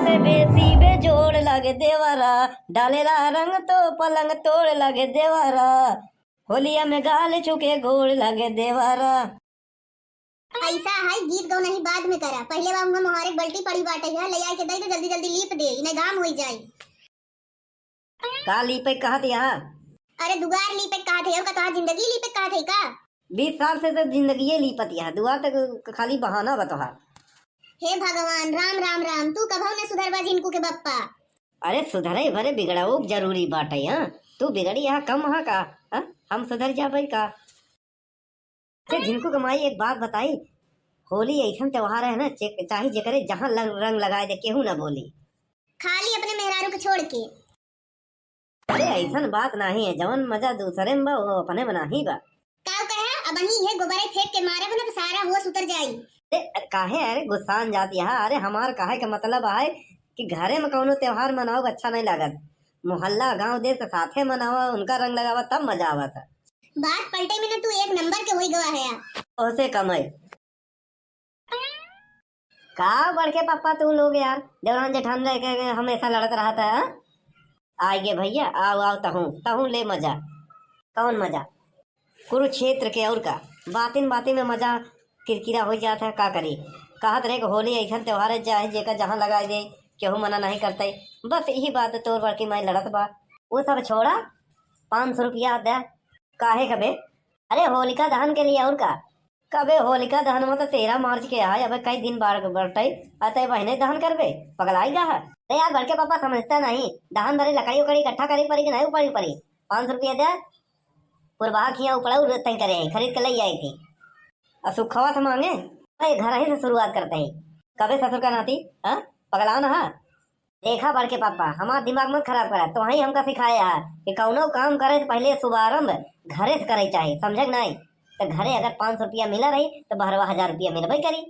से बेसी बेजोड़ लगे देवरा, डालेला रंग तो पलंग तोड़ लगे देवरा, होलिया में गाल चुके गोड़ लगे देवरा। ऐसा है गीत गौ नहीं बाद में करा, पहले बार हम हमारे बल्टी पड़ी बाटे है ले आई के दे जल्दी जल्दी लीप दे इन्हें गाम हो जाए। का लीपे कहा थे यहाँ? अरे दुगार लीपे कहा थे का तो जिंदगी लीपे कहा थे का? 20 साल से तो जिंदगी लीपत यहाँ, दुआ तक खाली बहाना बतोहा। हे भगवान राम राम राम, तू कभो न सुधरवा जिनको के बप्पा। अरे सुधरे भरे बिगड़ाओ जरूरी बाटे यहाँ, तू बिगड़ी यहाँ कम हा का हा? हम सुधर जा भाई का। झिनको कमाई एक बात बताई, होली ऐसा त्योहार है ना, चाहे जेकरे जहाँ रंग लगाए दे केहू ना बोली, खाली अपने मेहरारू के छोड़ के। अरे ऐसा बात नहीं है, जवन मजा दूसरे में बा वो अपने में नहीं बा। का कहे अब ही है गोबरे फेंक के मारे बना तो सारा होश उतर जाई। अरे काहे अरे गुस्सान जाती है? अरे हमार काहे का मतलब है कि घरे में कौनो त्योहार मनाओ अच्छा नहीं लागत, मोहल्ला गांव देश के साथे मनावा, उनका रंग लगावा तब मजा आवत है। बात पलटे में ना तू एक नंबर के होई गवा है। ओसे कमाई का बड़के पापा तुम लोग यार देवरान जेठान रह के हमेशा लड़त रहता है। आइए भैया आओ आओ तहूँ तहूँ ले मजा। कौन मजा? कुरुक्षेत्र के और का बातिन बातिन में मजा किरकिरा हो जाता है। का करी कहत रहे कि होली ऐसा त्योहार है चाहे जेकर जहाँ लगाए दे केहू मना नहीं करते, बस यही बात है तोर बड़की मैं लड़त बा। वो सब छोड़ा, 500 रुपया दे। काहे कबे? अरे होलिका दहन के लिए और का। कबे होलिका दहन में तो 13 मार्च के है, अब कई दिन बाढ़ बढ़ते अतः बहने दहन करबे, पगलाई गा है। अरे यार बड़के पापा समझता नहीं, दहन भरे लकड़ी उकड़ी इकट्ठा करी पड़ी कि नहीं पड़ी पड़ी। 500 रुपया दे, पुरबा खिया उपड़ा तय करे खरीद के ले आई थी। सुखवा से मांगे अरे घर ही से शुरुआत करते हैं। कबे ससुर का नाती हाँ पगला ना है। देखा बड़के पापा हमारा दिमाग मत खराब करा, तो वही हमका सिखाया है कि कौनो काम करे तो पहले शुभारंभ घरे से करे चाहिए, समझे नहीं? तो घरे अगर 500 रुपया मिला रही तो बहरवा 1000 रुपया मिलबे करी।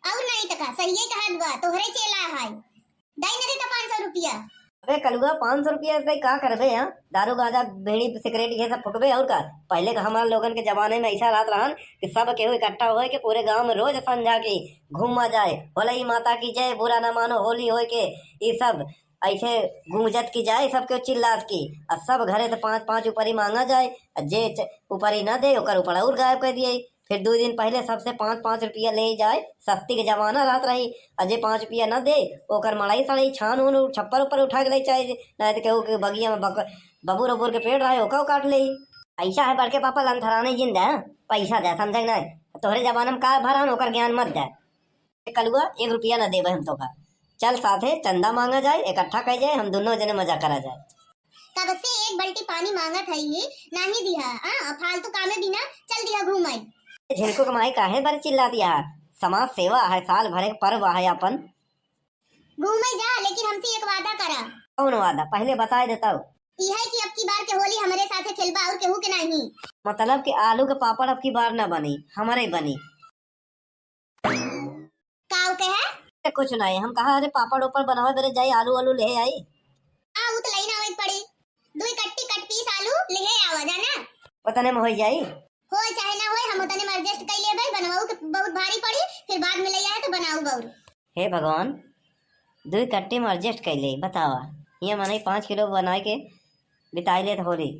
और नहीं तका सही कहा दुआ तोहरे चेला है दई न देता 500 रुपया। अबे कलुआ 500 रुपया से का करबे? यहाँ दारू गांजा बीड़ी सिगरेट ये सब फुकबे और का। पहले का हमारे लोगन के जमाने में ऐसा रात रहन कि सब केहू इकट्ठा हो के पूरे गांव में रोज संझा की घूमा जाए, होली माता की जय, बुरा ना मानो होली हो के ये सब ऐसे गूंजत की जाए, सबके चिल्लात की और सब घरे तो 5-5 ऊपरी मांगा जाए, जे ऊपरी ना दे ओकर ऊपर और गायब कर दिए। फिर 2 दिन पहले सबसे 5-5 रुपया ले जाए, सस्ती के जमाना रात रही, अजय 5 रुपया न दे ओकर मड़ाई सड़ाई छान उन छप्पर ऊपर उठा के ले चाहे नहीं तो केहू के बगिया में बबूर वबूर के पेड़ रहे ओका काट ले। ऐसा है बड़के पापा लंथराने जिंदा पैसा दे, समझे नहीं? तोहरे जमाना में का भरा ओकर ज्ञान मत दे। कलुआ 1 रुपया न देबे हम तो का। चल साथे चंदा मांगा जाए, इकट्ठा कर जाए, हम दोनों जने मजा करा जाए। तब से एक बल्टी पानी मांगत है ये नहीं दिया हां फालतू कामे बिना चल दिया घूमाई। झिनको कमाई काहे बर चिल्ला दिया? समाज सेवा है, साल भरे के पर्व है अपन। घूमे जा लेकिन हमसे एक वादा करा। कौन वादा? पहले बता देता हूँ। यह है कि अब की बार के होली हमारे साथे खेलबा और केहू के नहीं। मतलब कि आलू के पापड़ अब की बार न बनी, हमारे बनी। काऊ के है? कुछ नहीं, हम कहा अरे पापड़ ऊपर बनावे बेरे जाई आलू आलू ले आई। आ वो तो लाइन आवे पड़ी, 2 कट्टी कट पीस आलू ले आवा जाना। उतने में हो जाई, हो चाहे ना होए हम उतने में एडजस्ट कर ले भाई, बनवाऊ के बहुत भारी पड़ी फिर बाद में ले आए तो बनाऊ गौर। हे भगवान 2 कट्टे में एडजस्ट कर ले बतावा, ये माने 5 किलो बना के बिताई ले तो होली।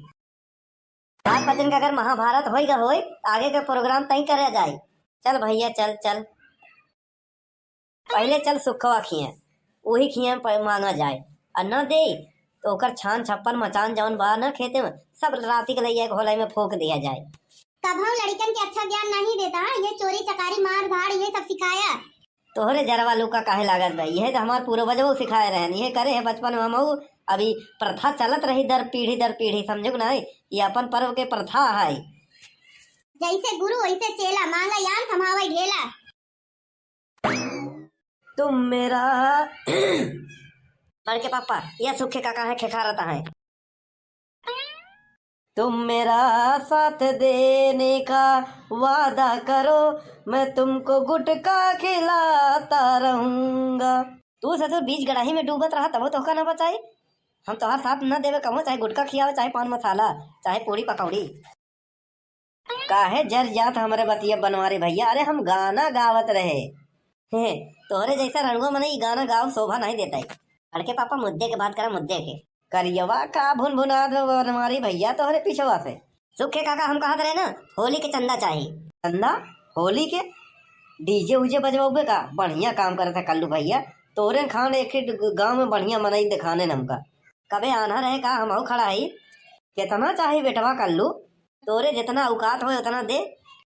4-5 दिन का अगर महाभारत होएगा होए आगे का प्रोग्राम तय करे जाए। चल भैया चल चल, पहले चल सुखवा खिए वही खिए मांगा जाए, और न दे तो ओकर छान छप्पन मचान जवन बा न खेते में सब राती के लिए घोलाई में फोक दिया जाए। तब हम लड़कन के अच्छा ज्ञान नहीं देता, ये चोरी चकारी मार धाड़ ये सब सिखाया। तोहरे जरवा लुका काहे लागत भाई, यह तो हमार पूर्वजों सिखाए रहे, ये करे है बचपन में। हम अभी प्रथा चलत रही दर पीढ़ी समझो ना, ये अपन पर्व के प्रथा है। जैसे गुरु वैसे चेला, मांगा यान थमावा ढेला। तुम मेरा बड़के पापा यह सूखे का है खेखा रहता है। तुम मेरा साथ देने का वादा करो, मैं तुमको गुटखा खिलाता रहूंगा। तू ससुर बीच गड़ाही में डूबत रहा तब तो ना बचाई, हम तो हर साथ न देवे कहो, चाहे गुटखा खियावे चाहे पान मसाला चाहे पूरी पकौड़ी। काहे जर जात हमारे बतिया बनवारे भैया, अरे हम गाना गावत रहे। हे तोहरे जैसा रणुआ मने ई गाना गाओ शोभा नहीं देता है। बड़के पापा मुद्दे के बात करा, मुद्दे के। करियवा का भुन भुना दो हमारी भैया तोहरे पिछवा से। सुखे काका हम कहत रहे ना होली के चंदा चाहिए। चंदा? होली के डीजे उजे बजवाओगे का? बढ़िया काम करे थे कल्लू भैया, तोरे खान एक गांव में बढ़िया मनाई दिखाने नमका। कबे आना रहे का हम खड़ा है। कितना चाहिए बेटवा कल्लू, तोरे जितना औकात हो उतना दे।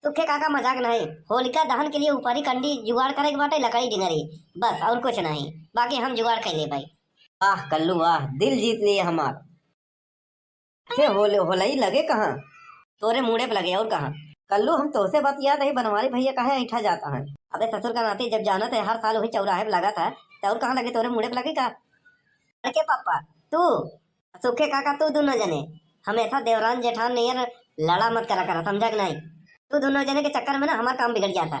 सुखे काका मजाक नहीं, होलिका दहन के लिए ऊपरी कंडी जुगाड़ करे के बाटे, लकड़ी डिंगरी बस और कुछ नहीं, बाकी हम जुगाड़ कर ले भाई। वाह कल्लू वाह, दिल जीत लिए हमार। से होलई लगे कहाँ? तोरे मुड़े पे लगे और कहाँ? कल्लू हम तोसे बात याद है, बनवारी भैया कहे ऐठा जाता है। अबे ससुर का नाती जब जाना था हर साल वही चौराहे पे लगा था, तो और कहाँ लगे? तोरे मुड़े पे लगे का? अरे पापा तू सुखे काका तू दोनों जने हमेशा देवरान जेठान नियर लड़ा मत करा समझा कि नहीं? तू दोनों जने के चक्कर में ना हमारा काम बिगड़ जाता।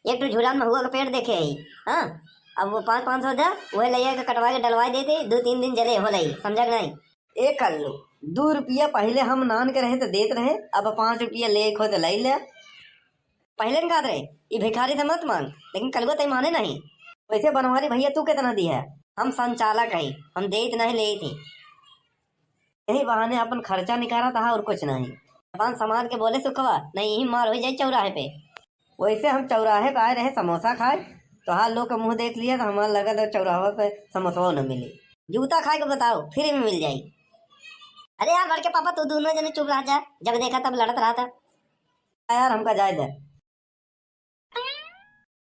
एक तो झूलान महुआ का पेड़ देखे ही, हाँ अब वो 500 दे वह ले कटवा के डलवाई देते, 2-3 दिन जले हो रही समझा कि नहीं? एक कर लो 2 रुपया पहले हम नान के रहे तो देते रहे, अब 5 रुपया ले खो तो ले ले। पहले कहा रहे ये भिखारी से मत मांग, लेकिन कल को माने नहीं। वैसे बनवारी भैया तू कितना दी है? हम संचालक है, हम दे नहीं ले थे, यही बहाने अपन खर्चा निकाला था और कुछ नहीं। अपन समाज के बोले सुखवा नहीं ही मार हो जाए चौराहे पे। वैसे हम चौराहे पे आए रहे समोसा खाए, तो हाल लोग का मुंह देख लिया तो हमारा लगा था चौराहे पे समोसा न मिले। जूता खाए को बताओ फ्री में मिल जाये। अरे यार बड़के पापा तू दोनों जने चुप रह जा, जब देखा तब लड़त रहा था यार, हमका जायद है।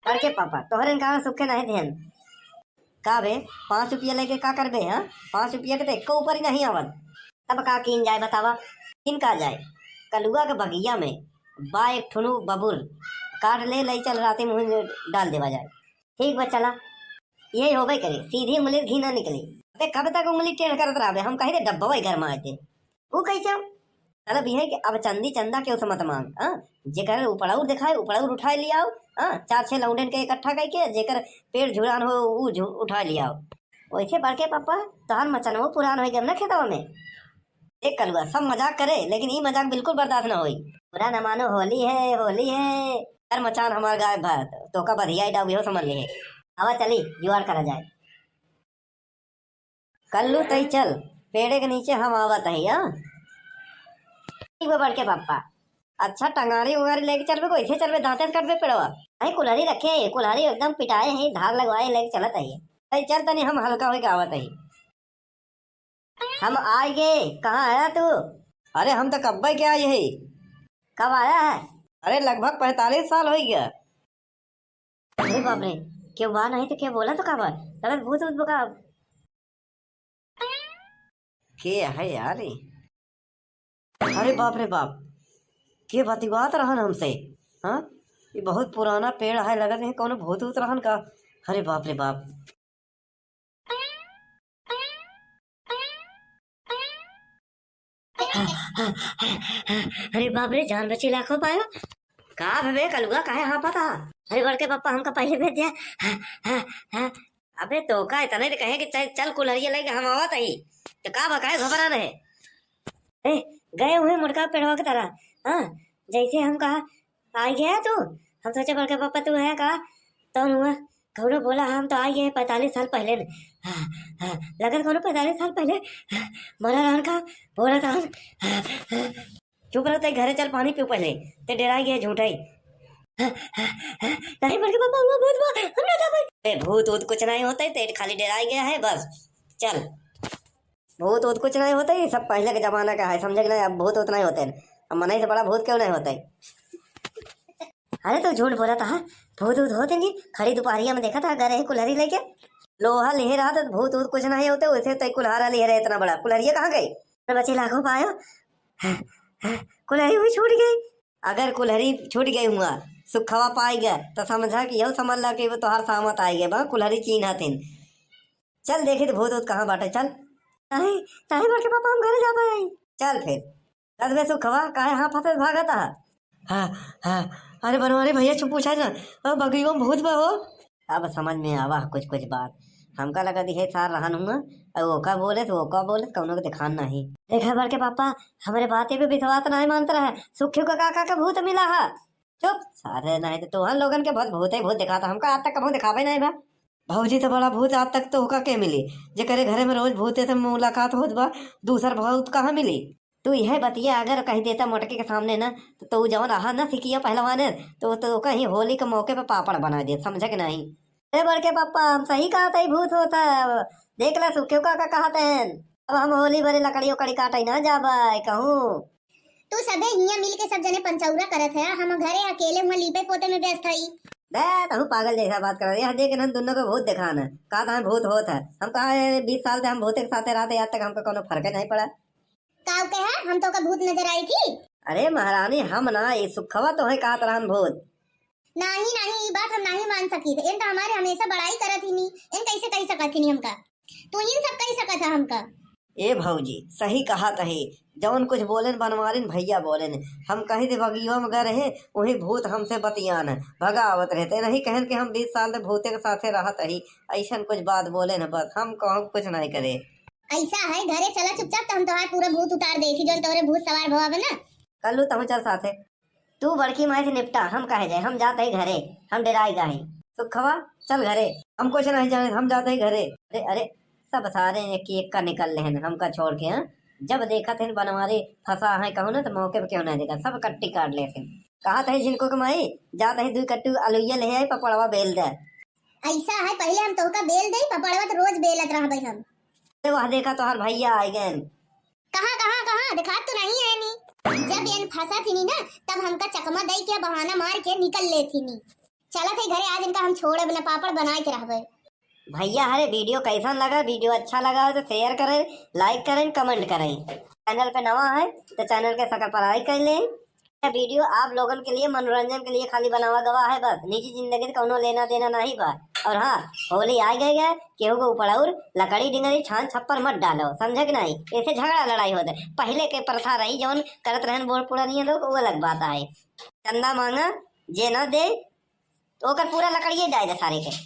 बड़के पापा तोहरे कहा सुखे नहीं ध्यान का बे? 5 रुपया लेके का कर बे? हाँ 5 रुपया के तो एक ऊपर ही नहीं आवत, तब का किन जाए बतावा? किन का जाए? कलुआ के बगिया में बा एक ठुनु बबुल काट ले चल राती मुँह डाल देवा जाए। ठीक बा चला, यही हो भाई करे, सीधी उंगली घी ना निकली। अबे कब तक उंगली टेढ़ करत रहा? हम कहे डब्बा घर में आए थे वो कैसे? मतलब यह कि अब चंदी चंदा के उस मत मांग, जेकर उपड़ाउर दिखाए उपड़ाउर उठा लिया, 4-6 लौंडन के इकट्ठा करके जेकर पेड़ झुरान हो उठा लिया। वैसे बड़के पापा तोहर मचनवो पुरान हो गया ना खेतवा में। एक कलुआ सब मजाक करे, लेकिन ये मजाक बिल्कुल बर्दाश्त न होई। पूरा न मानो होली है होली है, हर मचान हमार गाय भात तो का बधिया डाउगी हो समझ लिए। आवा चली जुआर करा जाए। कल्लू तई चल पेड़े के नीचे हम आवत है। बड़के पापा अच्छा टंगारी उंगारी लेके चलबे को ऐसे चलबे दांते से कटबे पेड़वा? अरे कुल्हाड़ी रखे है, कुल्हाड़ी एकदम पिटाए है, धार लगवाए लेके चलत है। तई चल तनी हम हल्का होके आवत है। हम आए गए, कहाँ आया तू? अरे हम तो कब के आए है। कब आया है? अरे लगभग 45 साल हो गया। अरे बाप रे, क्यों बात नहीं तो क्या बोला तो कब? तब भूत भूत बका के है यार? अरे बाप रे बाप, के बतिवात रहन हमसे? हाँ ये बहुत पुराना पेड़ है, लगत है कौन भूत भूत रहन का। अरे बाप रे बाप, अरे बाप रे जान बची लाखों पायो। का भवे कलुआ काहे हाँ पता? अरे बड़के पापा हमका पहले भेज दिया। अबे तो का इतना ही कहे कि चल कुल्हड़िया लेके हम आवत ही, तो का बकाए घबरा रहे? गए हुए मुड़का पेड़वा की तरह, जैसे हम कहा आ गया तू, हम सोचे बड़के पापा तू है का, तो हुआ कौनो बोला हम तो आई है 45 साल पहले। लगन कौनो 45 साल पहले मरा रहन का बोला था। चुप रहते घरे चल पानी पी पहले, ते डराई गए झूठाई। नहीं बड़के पापा हुआ भूत हम ना था। भूत वूत कुछ नहीं होता है, ते खाली डराई गया है बस। चल भूत वूत कुछ नहीं होता है, सब पहले के जमाना का है समझे नहीं। अब भूत उतना ही होते हैं, अब मनाई से बड़ा भूत क्यों नहीं होता है? अरे तो झूठ बोला था, भूत वूत होते नहीं। खड़ी दोपहरिया में देखा था गए कुल्हाड़ी लेके, लोहा ले रहा था, भूत वूत कुछ नहीं होते। वैसे तो कुल्हारा ले रहे इतना बड़ा, कुल्हाड़िया कहाँ गई? बच्चे लाखों पायो, कुल्हाड़ी हुई छूट गई। अगर कुल्हाड़ी छूट गई हुआ सुखवा पाई गया तो समझा कि यह समझ ला कि वो तोहार सामत आई गए बा कुल्हाड़ी चीन हथिन। चल देखे तो भूत वूत कहाँ बाटे। चल ताही ताही बड़के पापा हम घर जा पाए। चल फिर कदबे सुखवा काहे हाँ फंसे भागा था। हाँ अरे बनवारी भैया चुप पूछा ना बगियों भूत बा हो। अब समझ में आवा कुछ कुछ बात, हमका लगा दिखे सार रहन हुआ और वो का बोले तो वो का बोले कौनो के दिखान नहीं। देखा बड़के पापा हमारे बातें पे विश्वास नहीं मानता रहे। सुखियो का काका का भूत मिला है, चुप सारे नहीं तो तुहन लोगन के बहुत भूत है भूत दिखाता हमका आज तक कभू दिखावे नहीं बा। भौजी तो बड़ा भूत आज तक तो होका के मिली जे करे घरे में रोज भूत से मुलाकात होत बा दूसर भूत कहाँ मिली। तू यह बतिया अगर कहीं देता मोटके के सामने ना तो तू जवन रहा ना सिकिया पहलवान तो कहीं होली के मौके पे पापड़ बना दे समझे कि नहीं। अरे बड़के पापा हम सही कहा था भूत होता है देख ला सुखे का कहते हैं। अब हम होली भरे लकड़ी उकड़ी काटे ना जाबा कहूँ। तू सबे हिया मिल के सब जने पंचौरा करत है हम घरे अकेले हुआ लीपे पोते में व्यस्त हई। बे तहु पागल जैसा बात कर रहे हैं देख हम दोनों को भूत दिखाना कहा था भूत होत है हम कहा 20 साल से हम भूत के साथ रहते आज तक हमको कोनो फर्क नहीं पड़ा। काव कहा हम तो का भूत नजर आई थी। अरे महारानी हम ना ये सुखवा तो है कहा तरह भूत नहीं नहीं ये बात हम नहीं मान सकी थे इन तो हमारे हमेशा बड़ाई करत ही नहीं इन कैसे कही सकत ही नहीं हमका तू इन सब कही सकत है हमका। ए भौजी सही कहा तही जौन कुछ बोलेन बनवारिन भैया बोलेन हम कही थे बगियो में गए रहे वही भूत हमसे बतियान भगावत रहते नहीं कहन के हम 20 साल से भूते के साथे रहत रही ऐसा कुछ बात बोले न बस हम कहूँ कुछ नहीं करे। ऐसा है घरे चला चुपचाप तो हम तुम्हारे पूरा भूत उतार दे थी जो तोरे भूत सवार भवावे ना। कल तहु चल साथे तू बड़की माई से निपटा हम कहे जाए हम जाते ही घरे हम डराई गाही सुखवा चल घरे हम कुछ नहीं जाने हम जाते ही घरे। अरे अरे सब सारे एक एक का निकल रहे हैं हमका छोड़ के हैं जब देखा थे बनवारी फंसा है कहूँ ना तो मौके पे क्यों नहीं देखा सब कट्टी काट लेते कहा थे जिनको कमाई जाते ही 2 कट्टी अलुइया ले आई पपड़वा बेल दे। ऐसा है पहले हम तोहका बेल दे पपड़वा तो रोज बेलत रह भाई हम। वह देखा तो हर भैया आए गए कहाँ कहाँ कहाँ दिखात तो नहीं है नी जब इन फंसा थी नी ना तब हमका चकमा दई के बहाना मार के निकल ले थी नी चला थे घरे आज इनका हम छोड़े बिना पापड़ बना के रहबे। भैया हरे वीडियो कैसा लगा वीडियो अच्छा लगा हो तो शेयर करें लाइक करें कमेंट करें चैनल पे नवा है तो चैनल के सब्सक्राइब कर लें। यह वीडियो आप लोगों के लिए मनोरंजन के लिए खाली बनावा गवा है बस निजी जिंदगी से कोनो लेना देना नहीं बा। और हाँ होली आ गए केहू को ऊपर और लकड़ी डिंगरी छान छप्पर मत डालो समझे कि नहीं ऐसे झगड़ा लड़ाई होते पहले के प्रथा रही जौन करत रहन बोल पुरानी लोग वो अलग बात आए चंदा मांगा जे न दे तो पूरा लकड़िए डाल दे सारे के।